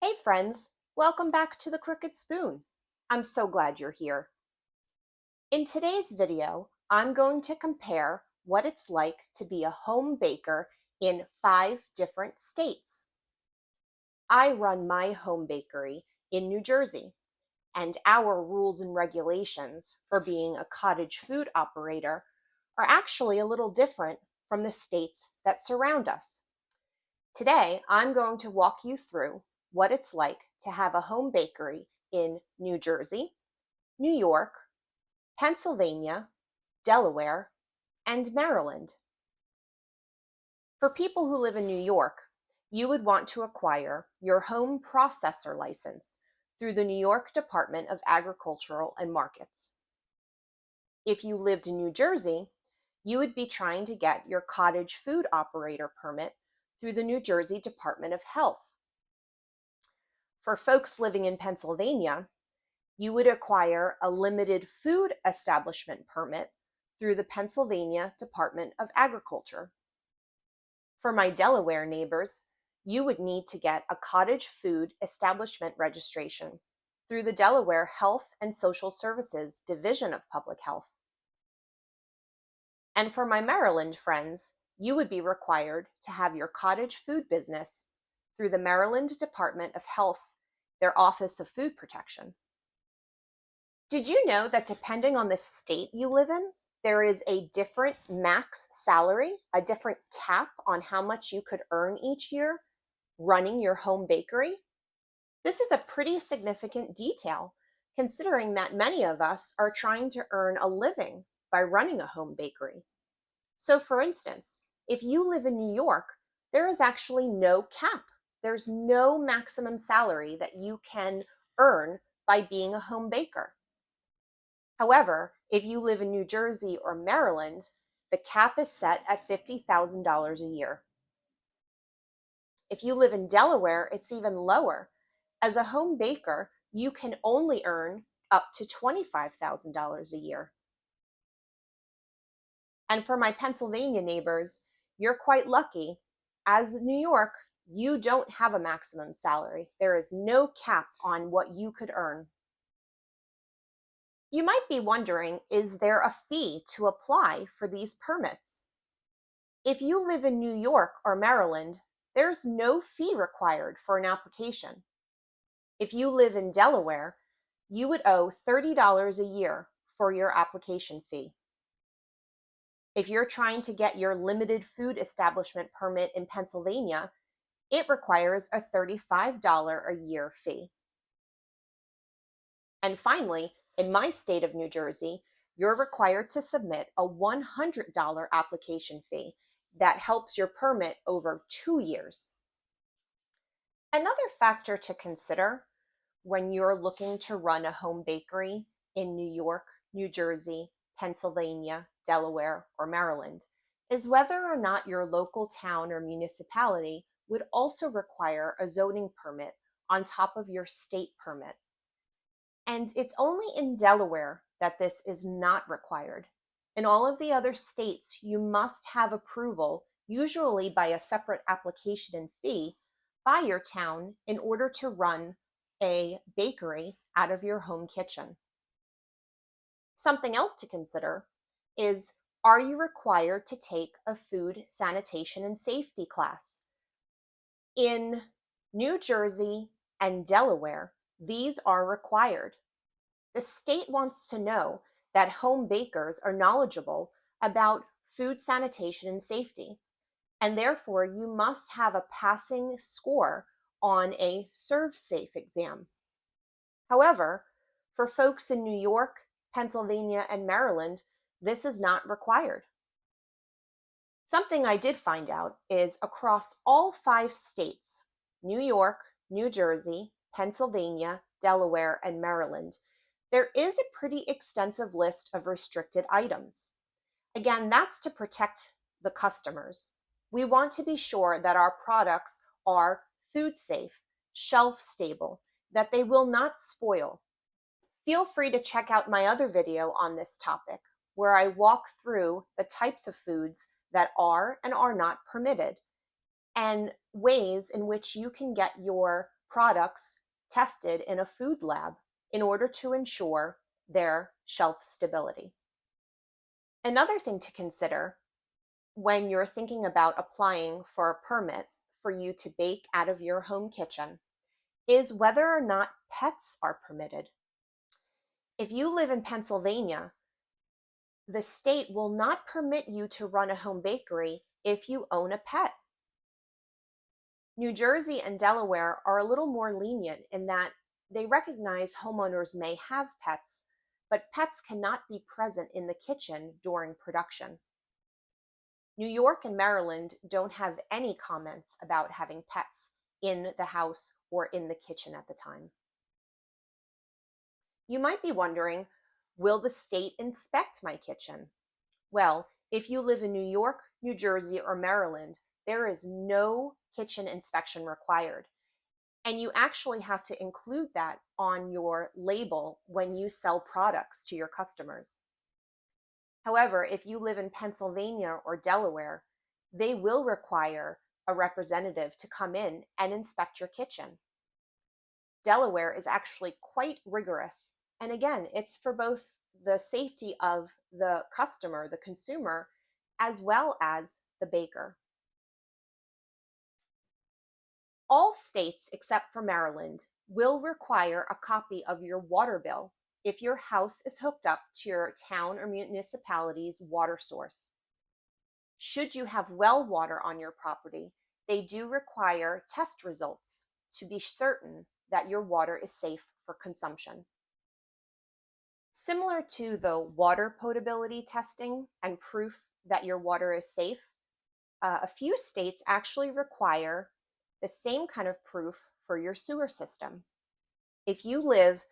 Hey friends, welcome back to the Crooked Spoon. I'm so glad you're here. In today's video, I'm going to compare what it's like to be a home baker in 5 different states. I run my home bakery in New Jersey, and our rules and regulations for being a cottage food operator are actually a little different from the states that surround us. Today, I'm going to walk you through what it's like to have a home bakery in New Jersey, New York, Pennsylvania, Delaware, and Maryland. For people who live in New York, you would want to acquire your home processor license through the New York Department of Agricultural and Markets. If you lived in New Jersey, you would be trying to get your cottage food operator permit through the New Jersey Department of Health. For folks living in Pennsylvania, you would acquire a limited food establishment permit through the Pennsylvania Department of Agriculture. For my Delaware neighbors, you would need to get a cottage food establishment registration through the Delaware Health and Social Services Division of Public Health. And for my Maryland friends, you would be required to have your cottage food business through the Maryland Department of Health, their Office of Food Protection. Did you know that depending on the state you live in, there is a different max salary, a different cap on how much you could earn each year running your home bakery? This is a pretty significant detail, considering that many of us are trying to earn a living by running a home bakery. So for instance, if you live in New York, there is actually no cap. There's no maximum salary that you can earn by being a home baker. However, if you live in New Jersey or Maryland, the cap is set at $50,000 a year. If you live in Delaware, it's even lower. As a home baker, you can only earn up to $25,000 a year. And for my Pennsylvania neighbors, you're quite lucky. As New York, you don't have a maximum salary. There is no cap on what you could earn. You might be wondering, is there a fee to apply for these permits? If you live in New York or Maryland, there's no fee required for an application. If you live in Delaware, you would owe $30 a year for your application fee. If you're trying to get your limited food establishment permit in Pennsylvania, it requires a $35 a year fee. And finally, in my state of New Jersey, you're required to submit a $100 application fee that helps your permit over 2 years. Another factor to consider when you're looking to run a home bakery in New York, New Jersey, Pennsylvania, Delaware, or Maryland is whether or not your local town or municipality would also require a zoning permit on top of your state permit. And it's only in Delaware that this is not required. In all of the other states, you must have approval, usually by a separate application and fee, by your town in order to run a bakery out of your home kitchen. Something else to consider is, are you required to take a food, sanitation, and safety class? In New Jersey and Delaware, these are required. The state wants to know that home bakers are knowledgeable about food, sanitation, and safety, and therefore you must have a passing score on a ServSafe exam. However, for folks in New York, Pennsylvania, and Maryland, this is not required. Something I did find out is across all 5 states, New York, New Jersey, Pennsylvania, Delaware, and Maryland, there is a pretty extensive list of restricted items. Again, that's to protect the customers. We want to be sure that our products are food safe, shelf stable, that they will not spoil. Feel free to check out my other video on this topic, where I walk through the types of foods that are and are not permitted, and ways in which you can get your products tested in a food lab in order to ensure their shelf stability. Another thing to consider when you're thinking about applying for a permit for you to bake out of your home kitchen is whether or not pets are permitted. If you live in Pennsylvania, the state will not permit you to run a home bakery if you own a pet. New Jersey and Delaware are a little more lenient in that they recognize homeowners may have pets, but pets cannot be present in the kitchen during production. New York and Maryland don't have any comments about having pets in the house or in the kitchen at the time. You might be wondering, will the state inspect my kitchen? Well, if you live in New York, New Jersey, or Maryland, there is no kitchen inspection required. And you actually have to include that on your label when you sell products to your customers. However, if you live in Pennsylvania or Delaware, they will require a representative to come in and inspect your kitchen. Delaware is actually quite rigorous. And again, it's for both the safety of the customer, the consumer, as well as the baker. All states except for Maryland will require a copy of your water bill if your house is hooked up to your town or municipality's water source. Should you have well water on your property, they do require test results to be certain that your water is safe for consumption. Similar to the water potability testing and proof that your water is safe, a few states actually require the same kind of proof for your sewer system. If you live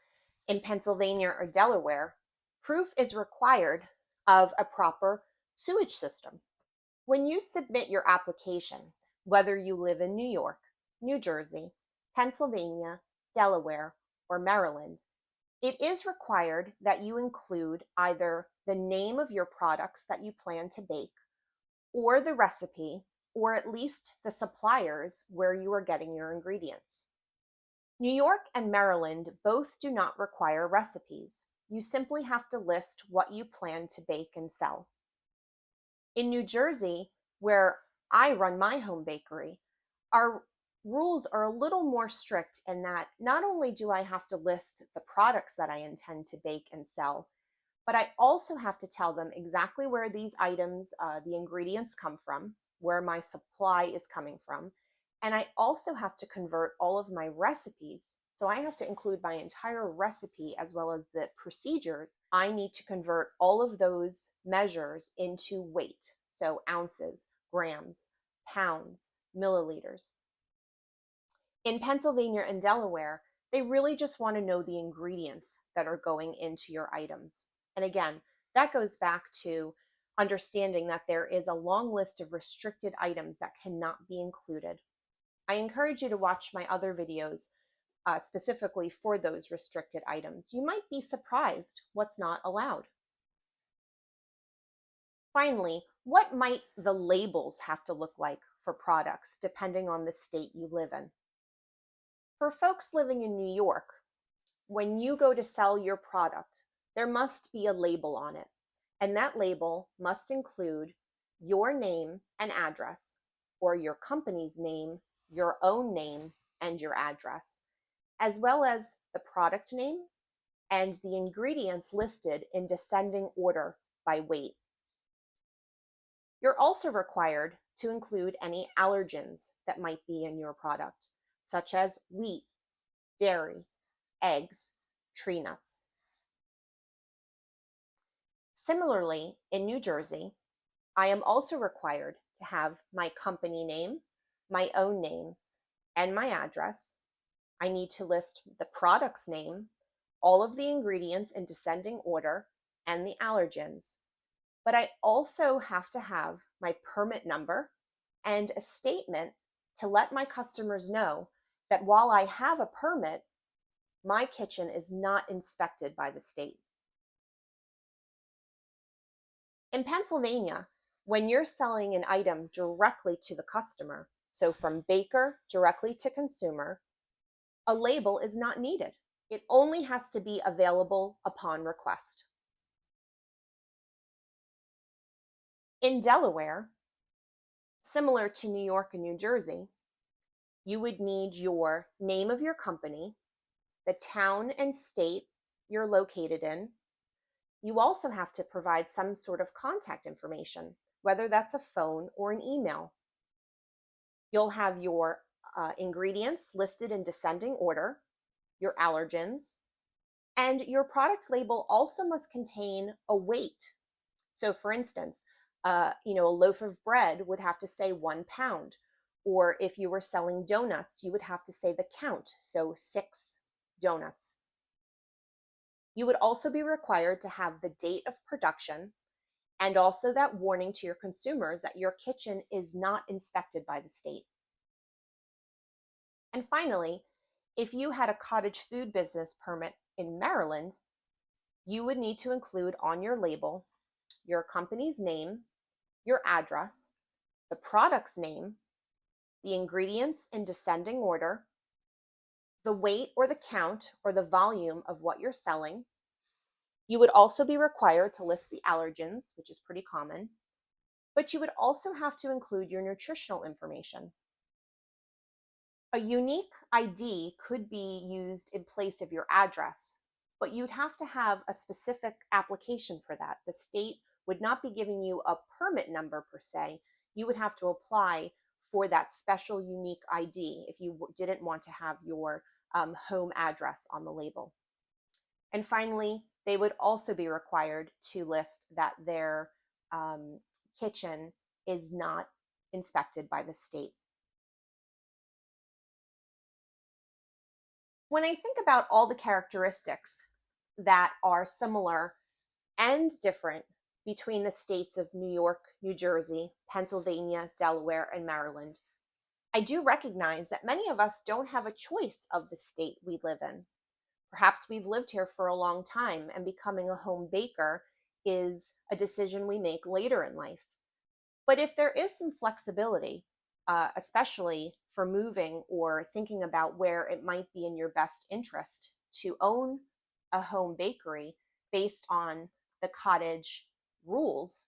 in Pennsylvania or Delaware, proof is required of a proper sewage system. When you submit your application, whether you live in New York, New Jersey, Pennsylvania, Delaware, or Maryland, it is required that you include either the name of your products that you plan to bake, or the recipe, or at least the suppliers where you are getting your ingredients. New York and Maryland both do not require recipes. You simply have to list what you plan to bake and sell. In New Jersey, where I run my home bakery, our rules are a little more strict in that not only do I have to list the products that I intend to bake and sell, but I also have to tell them exactly where these items, the ingredients come from, where my supply is coming from. And I also have to convert all of my recipes. So I have to include my entire recipe as well as the procedures. I need to convert all of those measures into weight. So ounces, grams, pounds, milliliters. In Pennsylvania and Delaware, they really just want to know the ingredients that are going into your items. And again, that goes back to understanding that there is a long list of restricted items that cannot be included. I encourage you to watch my other videos specifically for those restricted items. You might be surprised what's not allowed. Finally, what might the labels have to look like for products depending on the state you live in? For folks living in New York, when you go to sell your product, there must be a label on it. And that label must include your name and address, or your company's name, your own name, and your address, as well as the product name and the ingredients listed in descending order by weight. You're also required to include any allergens that might be in your product, such as wheat, dairy, eggs, tree nuts. Similarly, in New Jersey, I am also required to have my company name, my own name, and my address. I need to list the product's name, all of the ingredients in descending order, and the allergens. But I also have to have my permit number and a statement to let my customers know that while I have a permit, my kitchen is not inspected by the state. In Pennsylvania, when you're selling an item directly to the customer, so from baker directly to consumer, a label is not needed. It only has to be available upon request. In Delaware, similar to New York and New Jersey, you would need your name of your company, the town and state you're located in. You also have to provide some sort of contact information, whether that's a phone or an email. You'll have your ingredients listed in descending order, your allergens, and your product label also must contain a weight. So for instance, a loaf of bread would have to say 1 pound, or if you were selling donuts, you would have to say the count, so 6 donuts. You would also be required to have the date of production and also that warning to your consumers that your kitchen is not inspected by the state. And finally, if you had a cottage food business permit in Maryland, you would need to include on your label your company's name, your address, the product's name, the ingredients in descending order, the weight or the count or the volume of what you're selling. You would also be required to list the allergens, which is pretty common, but you would also have to include your nutritional information. A unique ID could be used in place of your address, but you'd have to have a specific application for that. The state would not be giving you a permit number per se. You would have to apply for that special unique ID if you didn't want to have your home address on the label. And finally, they would also be required to list that their kitchen is not inspected by the state. When I think about all the characteristics that are similar and different between the states of New York, New Jersey, Pennsylvania, Delaware, and Maryland, I do recognize that many of us don't have a choice of the state we live in. Perhaps we've lived here for a long time and becoming a home baker is a decision we make later in life. But if there is some flexibility, especially for moving or thinking about where it might be in your best interest to own a home bakery based on the cottage rules,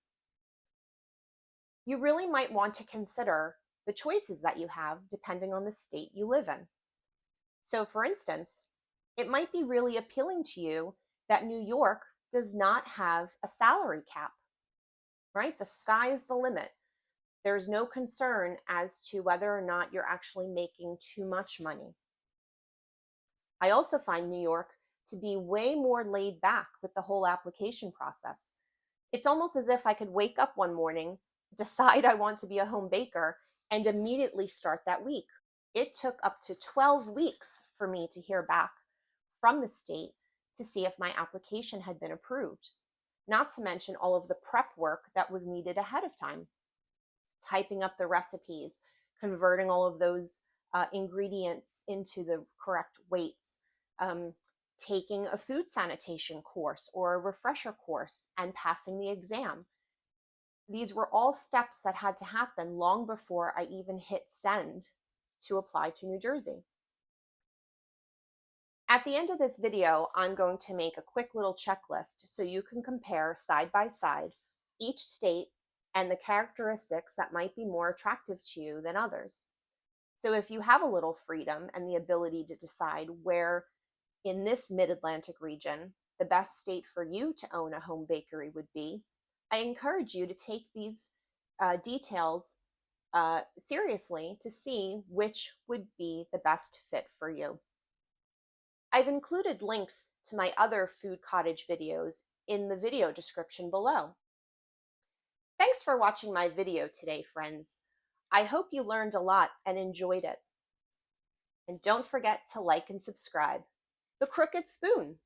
you really might want to consider the choices that you have depending on the state you live in. So for instance, it might be really appealing to you that New York does not have a salary cap, right? The sky is the limit. There's no concern as to whether or not you're actually making too much money. I also find New York to be way more laid back with the whole application process. It's almost as if I could wake up one morning, decide I want to be a home baker, and immediately start that week. It took up to 12 weeks for me to hear back from the state to see if my application had been approved, not to mention all of the prep work that was needed ahead of time. Typing up the recipes, converting all of those ingredients into the correct weights, taking a food sanitation course or a refresher course, and passing the exam. These were all steps that had to happen long before I even hit send to apply to New Jersey. At the end of this video, I'm going to make a quick little checklist so you can compare side by side each state and the characteristics that might be more attractive to you than others. So if you have a little freedom and the ability to decide where in this mid-Atlantic region the best state for you to own a home bakery would be, I encourage you to take these details seriously to see which would be the best fit for you. I've included links to my other food cottage videos in the video description below. Thanks for watching my video today, friends. I hope you learned a lot and enjoyed it. And don't forget to like and subscribe. The Crooked Spoon.